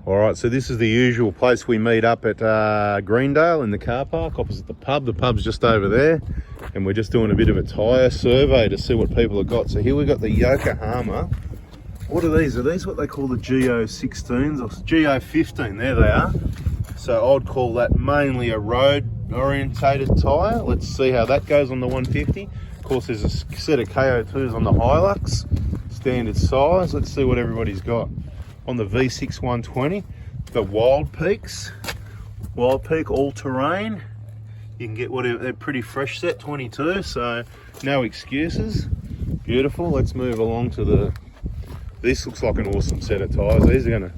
All right, so this is the usual place we meet up at Greendale in the car park opposite the pub. The pub's just over there, and we're just doing a bit of a tyre survey to see what people have got. So here we've got the Yokohama. What are these? Are these what they call the GO16s or GO15? There they are. So I'd call that mainly a road-orientated tyre. Let's see how that goes on the 150. Of course, there's a set of KO2s on the Hilux, standard size. Let's see what everybody's got. On the V6 120, the Wild Peaks, Wild Peak all-terrain. You can get whatever, they're pretty fresh set, 22, so no excuses. Beautiful. Let's move along to the, this looks like an awesome set of tyres. These are gonna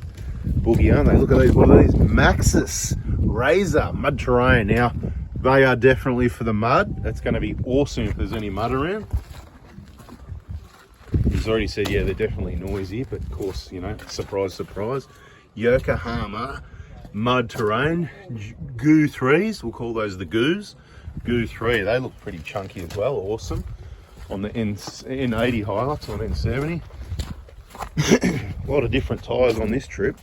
boogie, aren't they? Look at these, what are these? Maxxis Razor mud terrain. Now, they are definitely for the mud. That's gonna be awesome if there's any mud around. He's already said, yeah, they're definitely noisy, but of course, you know, surprise, surprise. Yokohama mud terrain, Goo 3s, we'll call those the Goos. Goo 3, they look pretty chunky as well, awesome. On the N80 Hilux, on N70. A lot of different tyres on this trip.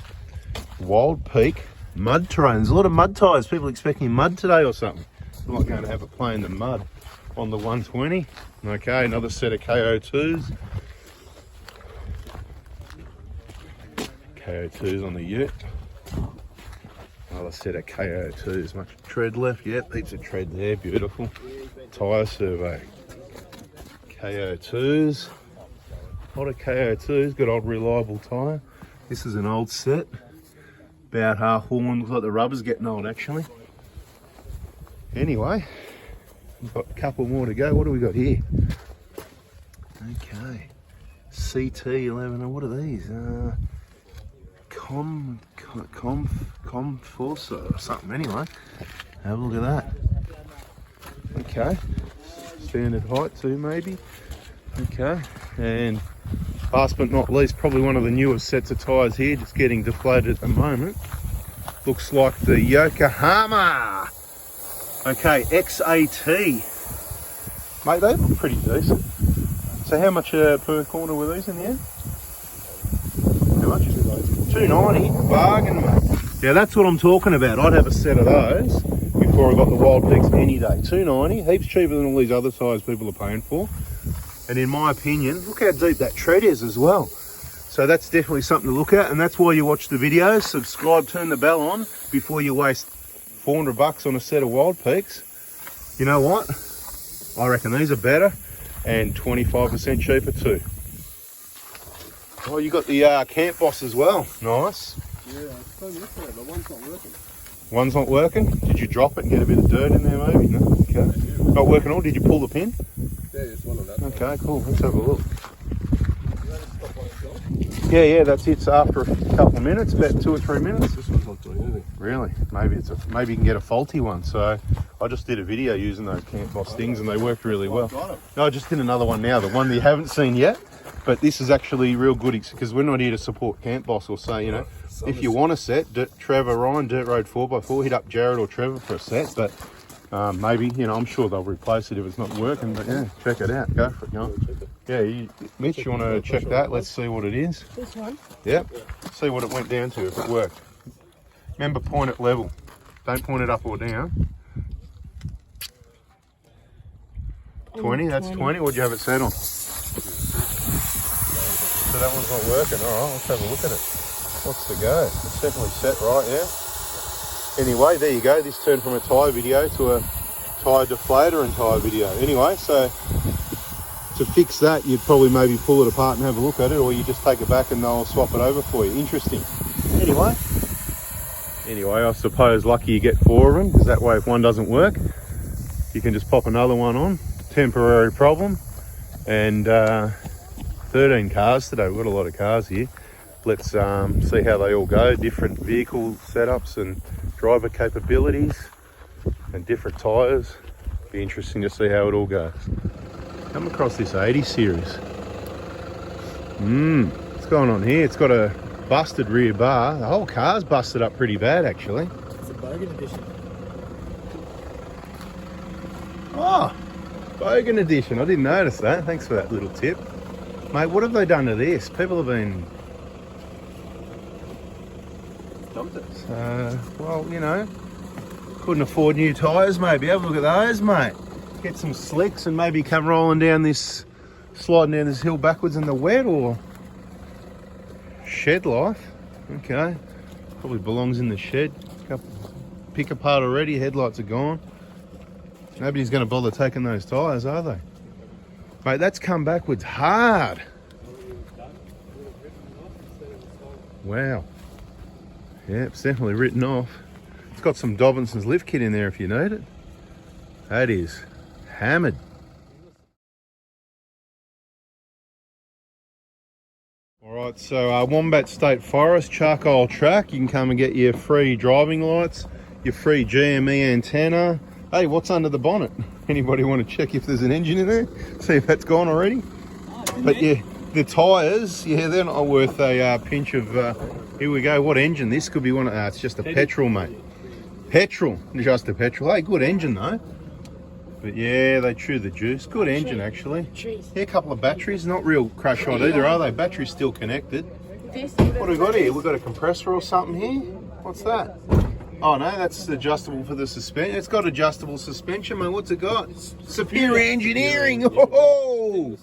Wild Peak mud terrain, there's a lot of mud tyres. People expecting mud today or something. I'm not going to have a play in the mud. On the 120, okay, another set of KO2s. KO2s on the Ute. Another set of KO2s. Much tread left. Yep, heaps of tread there. Beautiful. Tyre survey. KO2s. A lot of KO2s. Good old reliable tyre. This is an old set. About half worn. Looks like the rubber's getting old actually. Anyway, we've got a couple more to go. What do we got here? Okay. CT11. What are these? Comforsa or something. Anyway, have a look at that. Okay, standard height too maybe. Okay, and last but not least, probably one of the newest sets of tyres here, just getting deflated at the moment. Looks like the Yokohama. Okay, XAT. Mate, they look pretty decent. So how much per corner were these in the end? How much? $290, bargain, mate. Yeah, that's what I'm talking about. I'd have a set of those before I got the Wild Peaks any day. $290, heaps cheaper than all these other tyres people are paying for. And in my opinion, look how deep that tread is as well. So that's definitely something to look at, and that's why you watch the videos. Subscribe, turn the bell on before you waste $400 on a set of Wild Peaks. You know what? I reckon these are better and 25% cheaper too. Oh, you got the Camp Boss as well. Nice. Yeah, it's so looking at it, but one's not working. One's not working? Did you drop it and get a bit of dirt in there maybe? No? Okay. Not working at all? Did you pull the pin? Yeah, it's one of that. Okay, cool. Let's have a look. Yeah, that's it. So after a couple of minutes, about 2 or 3 minutes. This one's not doing anything. Really? Maybe maybe you can get a faulty one. So I just did a video using those Camp Boss things and they worked really well. No, I just did another one now, the one that you haven't seen yet. But this is actually real good because we're not here to support Camp Boss or say, you know, if you want a set, Trevor, Ryan, Dirt Road 4x4, hit up Jared or Trevor for a set. But maybe, you know, I'm sure they'll replace it if it's not working. But yeah, check it out. Go for it, John. Yeah, Mitch, you want to check that? Let's see what it is. This one? Yep. See what it went down to, if it worked. Remember, point it level. Don't point it up or down. 20, that's 20. What'd you have it set on? So that one's not working. All right, let's have a look at it. What's the go? It's definitely set right, yeah. Anyway, there you go. This turned from a tyre video to a tyre deflator and tyre video. Anyway, so to fix that, you'd probably maybe pull it apart and have a look at it, or you just take it back and they'll swap it over for you. Interesting. Anyway, I suppose lucky you get 4 of them, because that way if one doesn't work, you can just pop another one on. Temporary problem. And 13 cars today. We've got a lot of cars here. Let's see how they all go. Different vehicle setups and driver capabilities and different tyres. Be interesting to see how it all goes. Come across this 80 series. What's going on here? It's got a busted rear bar. The whole car's busted up pretty bad actually. It's a Bogan edition. Oh, Bogan edition. I didn't notice that. Thanks for that little tip. Mate, what have they done to this? People have been... dumped it. Well, you know, couldn't afford new tyres maybe. Have a look at those, mate. Get some slicks and maybe come rolling down this, sliding down this hill backwards in the wet, or shed life. Okay, probably belongs in the shed. Pick apart already, headlights are gone. Nobody's going to bother taking those tyres, are they? Mate, that's come backwards hard. Wow. Yeah, it's definitely written off. It's got some Dobinson's lift kit in there if you need it. That is hammered. Alright, so Wombat State Forest charcoal track. You can come and get your free driving lights, your free GME antenna. Hey, what's under the bonnet? Anybody want to check if there's an engine in there? See if that's gone already? But yeah, the tyres, yeah, they're not worth a pinch of, here we go, what engine? This could be one of, it's just a petrol, mate. Petrol, just a petrol. Hey, good engine though. But yeah, they chew the juice. Good engine actually. Yeah, a couple of batteries, not real crash hot either, are they? Batteries still connected. What do we got here? We've got a compressor or something here? What's that? Oh no, that's adjustable for the suspension. It's got adjustable suspension, mate. What's it got? Superior engineering. Oh!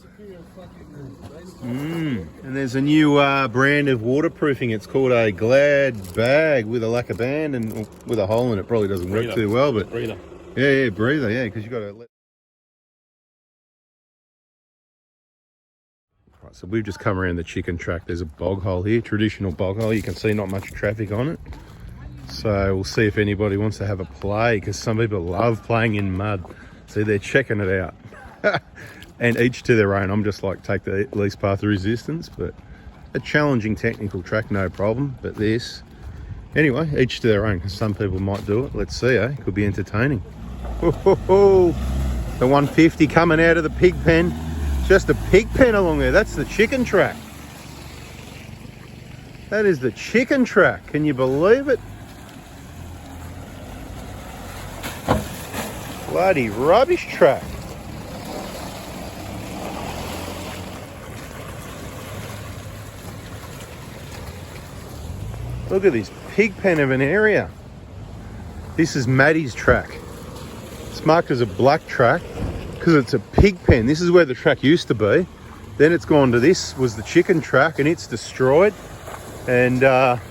And there's a new brand of waterproofing. It's called a Glad bag with a lacquer band and with a hole in it. Probably doesn't work too well, but Breather. yeah, breather, yeah, because you got to let. Right, so we've just come around the chicken track. There's a bog hole here, traditional bog hole. You can see not much traffic on it. So we'll see if anybody wants to have a play, because some people love playing in mud. See, they're checking it out. And each to their own. I'm just like, take the least path of resistance, but a challenging technical track, no problem. But this, anyway, each to their own, because some people might do it. Let's see, eh? Could be entertaining. The 150 coming out of the pig pen. Just a pig pen along there. That's the chicken track. That is the chicken track. Can you believe it? Bloody rubbish track. Look at this pig pen of an area. This is Maddie's track. It's marked as a black track because it's a pig pen. This is where the track used to be. Then it's gone to this, was the chicken track, and it's destroyed. And now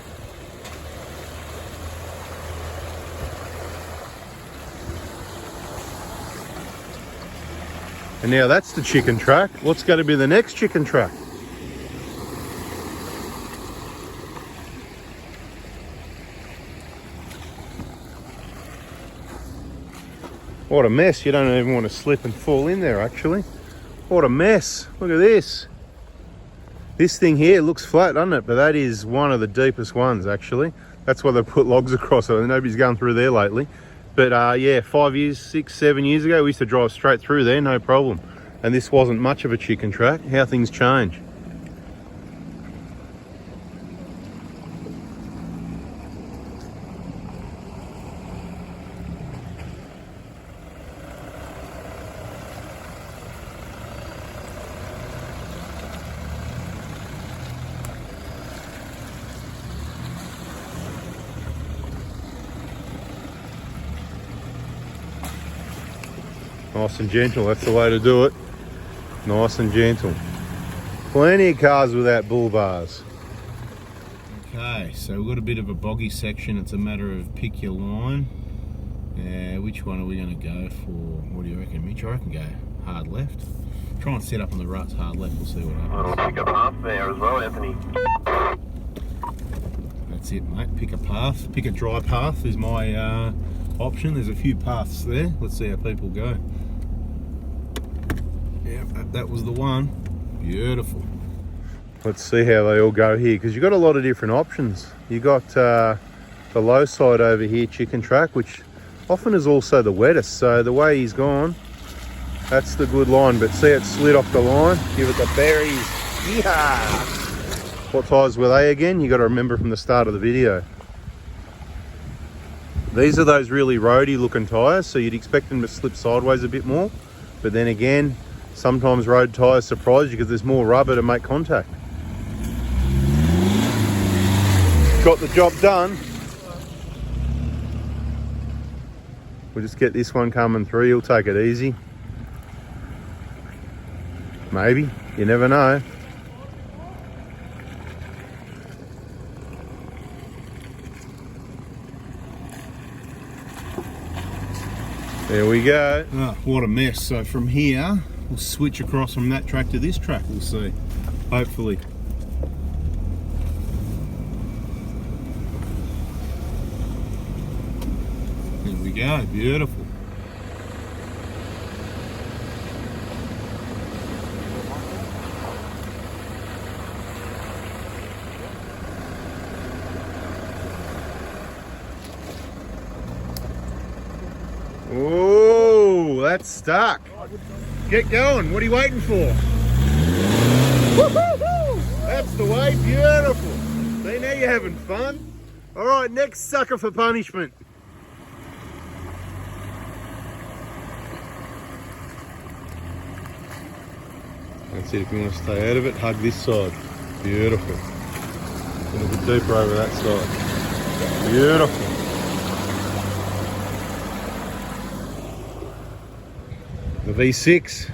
that's the chicken track. What's going to be the next chicken track? What a mess. You don't even want to slip and fall in there, actually. What a mess. Look at this. This thing here looks flat, doesn't it? But that is one of the deepest ones, actually. That's why they put logs across it. Nobody's going through there lately. But yeah, 5 years, 6, 7 years ago, we used to drive straight through there, no problem. And this wasn't much of a chicken track. How things change. Nice and gentle, that's the way to do it. Nice and gentle. Plenty of cars without bull bars. Okay, so we've got a bit of a boggy section. It's a matter of pick your line. Which one are we going to go for? What do you reckon, Mitch? I reckon go hard left. Try and set up on the ruts hard left, we'll see what happens. I'll pick a path there as well, Anthony. That's it, mate. Pick a path. Pick a dry path is my option. There's a few paths there. Let's see how people go. Yeah, that was the one. Beautiful. Let's see how they all go here, because you've got a lot of different options. You got the low side over here, chicken track, which often is also the wettest. So the way he's gone, that's the good line. But see, it slid off the line. Give it the berries. Yeah. What tyres were they again? You got to remember from the start of the video. These are those really roady looking tyres, so you'd expect them to slip sideways a bit more. But then again, sometimes road tyres surprise you because there's more rubber to make contact. Got the job done. We'll just get this one coming through. He'll take it easy. Maybe. You never know. There we go. Oh, what a mess. So from here, we'll switch across from that track to this track, we'll see. Hopefully. There we go, beautiful. Oh, that's stuck. Get going. What are you waiting for? Woo-hoo-hoo! That's the way. Beautiful. See, now you're having fun. All right, next sucker for punishment. That's it. If you want to stay out of it, hug this side. Beautiful. A little bit deeper over that side. Beautiful. The V6, she's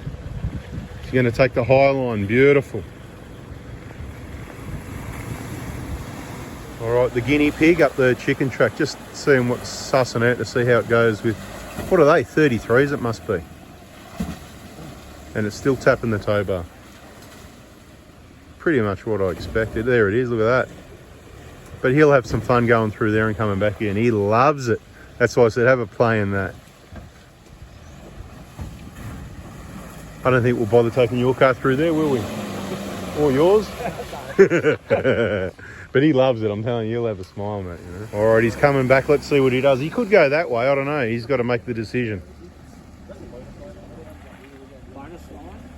going to take the high line, beautiful. All right, the guinea pig up the chicken track, just seeing what's sussing out to see how it goes with, what are they, 33s it must be. And it's still tapping the tow bar. Pretty much what I expected, there it is, look at that. But he'll have some fun going through there and coming back here, and he loves it. That's why I said have a play in that. I don't think we'll bother taking your car through there, will we? Or yours? But he loves it, I'm telling you, he'll have a smile, mate. You know? All right, he's coming back. Let's see what he does. He could go that way, I don't know. He's got to make the decision.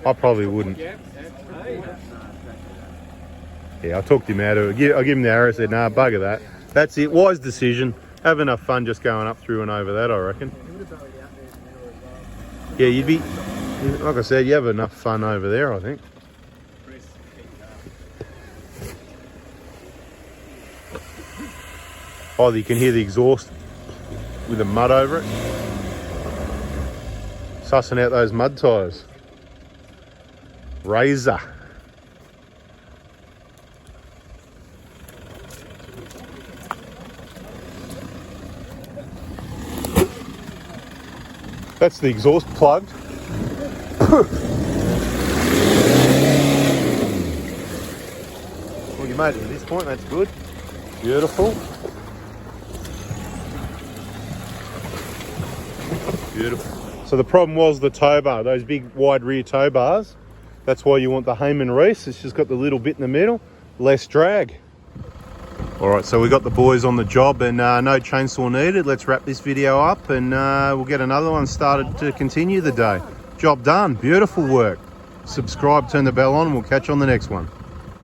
I probably wouldn't. Yeah, I talked him out of it. I give him the arrow, said, nah, bugger that. That's it, wise decision. Have enough fun just going up through and over that, I reckon. Yeah, you'd be... Like I said, you have enough fun over there, I think. Oh, you can hear the exhaust with the mud over it. Sussing out those mud tyres. Razor. That's the exhaust plugged. Well, you made it to this point, that's good. Beautiful. Beautiful. So the problem was the tow bar, those big wide rear tow bars. That's why you want the Heyman Reese. It's just got the little bit in the middle, less drag. All right, so we got the boys on the job and no chainsaw needed. Let's wrap this video up and we'll get another one started to continue the day. Job done, beautiful work. Subscribe, turn the bell on, and we'll catch you on the next one.